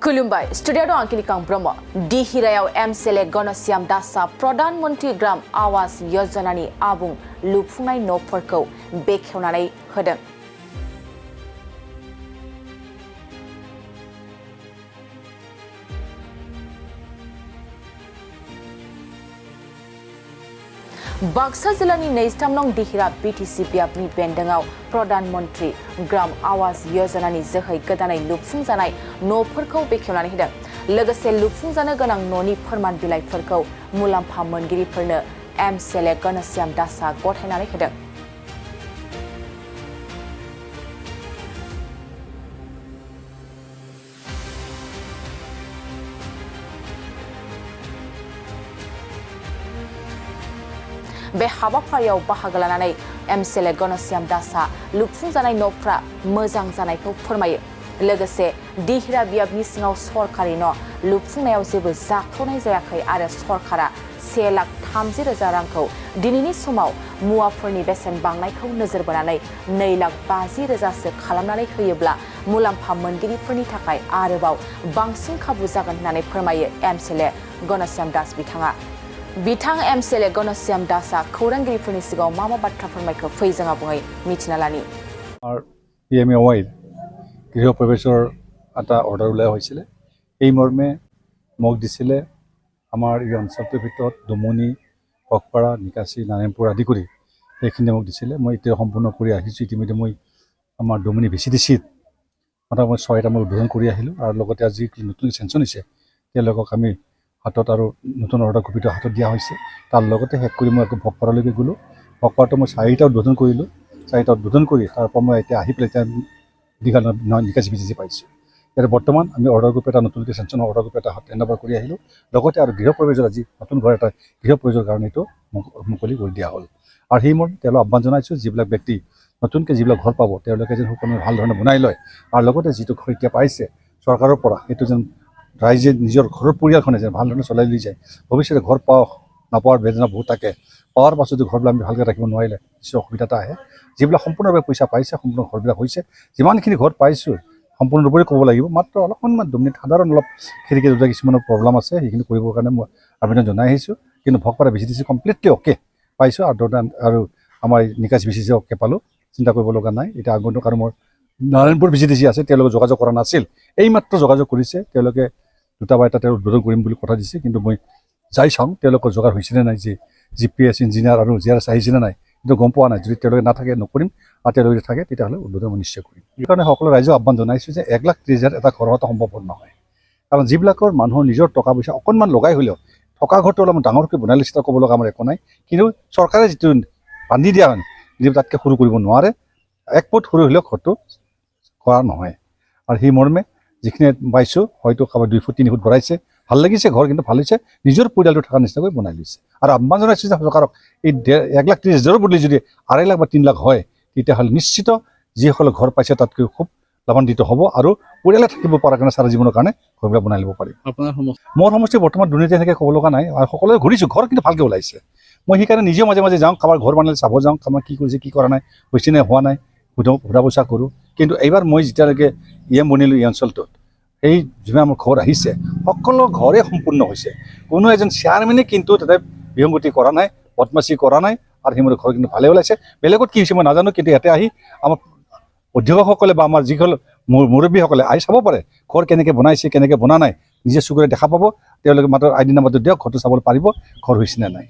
खुलुमबाय स्टुडियो आंकिनि कां ब्रह्म दि हिरायाव एमसेले गणश्याम दासआ प्रधानमन्त्री ग्राम आवास योजनानि आबुं लुफुंनाय न'फोरखौ बेखेवनानै होदों। बाक्सा जिल्लानि 23 नं दिहिरा बिटिसि बियाबनि बेन्दोंआव प्रधानमन्त्री ग्राम आवास योजनानि जोहै गोदानै लुफुंजानाय न'फोरखौ बेखेवनानै होदों। लोगोसे लुफुंजानो गोनां न'नि फोरमान बिलाइफोरखौ मुलाम्फा मोनगिरिफोरनो एमसेले गणश्याम दासआ गथायनानै होदों। बे हाबाफारियाव बाहागो लानानै एमसेले गणश्याम दासआ लुफुंजानाय न'फ्रा मोजां जानायखौ फोरमायो। लोगोसे दिहिरा बियाबनि सिङाव सरकारि न' लुफुंनायाव जेबो जाख्ल'नाय जायाखै आरो सरकारा 1,30,000 रांखौ दिनैनि समाव मुवाफोरनि बेसेन बांनायखौ नोजोर बोनानै 2,50,000सो खालामनानै होयोब्ला मुलाम्फा मोनगिरिफोरनि थाखाय आरोबाव बांसिन खाबु जागोन होननानै फोरमायो एमसेले गणश्याम दास बिथाङा। बिथां एमसेले गणश्याम दासआ खौरांगिरिफोरनि सिगाङाव मा बाथ्रा फोरमायखो फै जों आबुङै मिथिना लानि। PMAY গৃহ প্ৰৱেশৰ এটা অৰ্ডাৰ ওলাই হৈছিলে। এই মৰ্মে মোক দিছিলে আমাৰ এই অঞ্চলটোৰ ভিতৰত ডুমনি, পকপাৰা, নিকাচি, নাৰায়ণপুৰ আদি কৰি সেইখিনি মোক দিছিলে। মই এতিয়া সম্পূৰ্ণ কৰি আহিছোঁ। ইতিমধ্যে মই আমাৰ ডুমনি VCDCত মোটামুটি 6টা মই উদ্বোধন কৰি আহিলোঁ আৰু লগতে আজি নতুন চেঞ্চন হৈছে তেওঁলোকক আমি হাতত আৰু নতুন অৰ্ডাৰ কপিটো হাতত দিয়া হৈছে। তাৰ লগতে শেষ কৰি মই আকৌ ভকপাৰালৈকে গ'লোঁ। ভকপাৰাটো মই 4টা উদ্বোধন কৰিলোঁ। 4টা উদ্বোধন কৰি তাৰপৰা মই এতিয়া আহি পেলাই এতিয়া দীঘাল নিকাচি VCDC পাইছোঁ। এতিয়া বৰ্তমান আমি অৰ্ডাৰ কপি এটা নতুনকৈ চেঞ্চনৰ অৰ্ডাৰ কপি এটা হেণ্ড অভাৰ কৰি আহিলোঁ। লগতে আৰু গৃহ প্ৰৱেশৰ আজি নতুন ঘৰ এটা গৃহ প্ৰৱেশৰ কাৰণে এইটো মুকলি কৰি দিয়া হ'ল। আৰু সেই মই তেওঁলোকক আহ্বান জনাইছোঁ যিবিলাক ব্যক্তি নতুনকৈ যিবিলাক ঘৰ পাব তেওঁলোকে যেন সকলোৱে ভাল ধৰণে বনাই লয় আৰু লগতে যিটো ঘৰ এতিয়া পাইছে চৰকাৰৰ পৰা সেইটো যেন ৰাইজে নিজৰ ঘৰৰ পৰিয়ালখনে যেন ভাল ধৰণে চলাই লৈ যায়। ভৱিষ্যতে ঘৰ নাপাৱাৰ বেদনা বহুত থাকে। পাৱাৰ পাছতো ঘৰবিলাক আমি ভালকৈ ৰাখিব নোৱাৰিলে কিছু অসুবিধা এটা আহে। যিবিলাক সম্পূৰ্ণভাৱে পইচা পাইছে সম্পূৰ্ণ ঘৰবিলাক হৈছে। যিমানখিনি ঘৰ পাইছোঁ সম্পূৰ্ণৰূপে ক'ব লাগিব, মাত্ৰ অলপমান দুমিনিট সাধাৰণ অলপ খিৰিকী দুটা কিছুমানৰ প্ৰব্লেম আছে সেইখিনি কৰিবৰ কাৰণে মই আবেদন জনাই আহিছোঁ। কিন্তু ভকপাৰা VCDC কমপ্লিটলি অ'কে পাইছোঁ আৰু আমাৰ নিকাচি VCDC অ'কে পালোঁ। চিন্তা কৰিব লগা নাই। এতিয়া আগন্তুক আৰু মোৰ নাৰায়ণপুৰ VCDC আছে তেওঁলোকে যোগাযোগ কৰা নাছিল। এইমাত্ৰ যোগাযোগ কৰিছে তেওঁলোকে দুটা বা এটা উদ্বোধন কৰিম বুলি কথা দিছে। কিন্তু মই যাই চাওঁ তেওঁলোকৰ যোগাৰ হৈছেনে নাই, যে GPS ইঞ্জিনিয়াৰ আৰু GRS আহিছেনে নাই কিন্তু গম পোৱা নাই। যদি তেওঁলোকে নাথাকে নকৰিম আৰু তেওঁলোকে থাকে তেতিয়াহ'লে উদ্বোধন মই নিশ্চয় কৰিম। সেইকাৰণে সকলো ৰাইজক আহ্বান জনাইছোঁ যে 1,30,000 এটা ঘৰ হোৱাটো সম্ভৱ নহয়। কাৰণ যিবিলাকৰ মানুহৰ নিজৰ টকা পইচা অকণমান লগাই হ'লেও থকা ঘৰটো অলপমান ডাঙৰকৈ বনাই লৈছে ক'ব লগা আমাৰ একো নাই। কিন্তু চৰকাৰে যিটো বান্ধি দিয়া হয় যিটো তাতকৈ সৰু কৰিব নোৱাৰে। 1 ফুট সৰু হ'লেও ঘৰটো কৰা নহয়। আৰু সেই মৰ্মে যিখিনি পাইছোঁ হয়তো কাৰোবাৰ 2 ফুট 3 ফুট বঢ়াইছে, ভাল লাগিছে ঘৰ, কিন্তু ভাল হৈছে নিজৰ পৰিয়ালটো থকাৰ নিচিনাকৈ বনাই লৈছে। আৰু আহ্বান জনাইছোঁ যে চৰকাৰক এই 1,30,000 বদলি যদি 2.5 লাখ বা 3 লাখ হয় তেতিয়াহ'লে নিশ্চিত যিসকলে ঘৰ পাইছে তাতকৈ খুব লাভান্বিত হ'ব আৰু পৰিয়ালে থাকিব পৰাৰ কাৰণে সাৰা জীৱনৰ কাৰণে ঘৰবিলাক বনাই ল'ব পাৰিম। মোৰ সমষ্টি বৰ্তমান দুৰ্নীতি এনেকৈ ক'ব লগা নাই আৰু সকলোৱে ঘূৰিছোঁ ঘৰ কিন্তু ভালকৈ ওলাইছে। মই সেইকাৰণে নিজেও মাজে মাজে যাওঁ, কাৰোবাৰ ঘৰ বনালে চাব যাওঁ, কাৰোবাৰ কি কৰিছে কি কৰা নাই, হৈছে নে হোৱা নাই সোধা পোছা কৰোঁ। কিন্তু এইবাৰ মই যেতিয়ালৈকে বনিলোঁ এই অঞ্চলটোত সেই যিমান আমাৰ ঘৰ আহিছে সকলো ঘৰে সম্পূৰ্ণ হৈছে। কোনো এজন চেয়াৰমেনে কিন্তু তাতে বিসংগতি কৰা নাই, বদমাচি কৰা নাই আৰু সেইমতে ঘৰ কিন্তু ভালে ওলাইছে। বেলেগত কি হৈছে মই নাজানো, কিন্তু ইয়াতে আহি আমাৰ অধ্যাপকসকলে বা আমাৰ যিসকল মুৰব্বীসকলে আহি চাব পাৰে ঘৰ কেনেকৈ বনাইছে কেনেকৈ বনা নাই নিজে চকুৰে দেখা পাব। তেওঁলোকে মাত্ৰ ID নাম্বাৰটো দিয়ক, ঘৰটো চাবলৈ পাৰিব ঘৰ হৈছে নে নাই।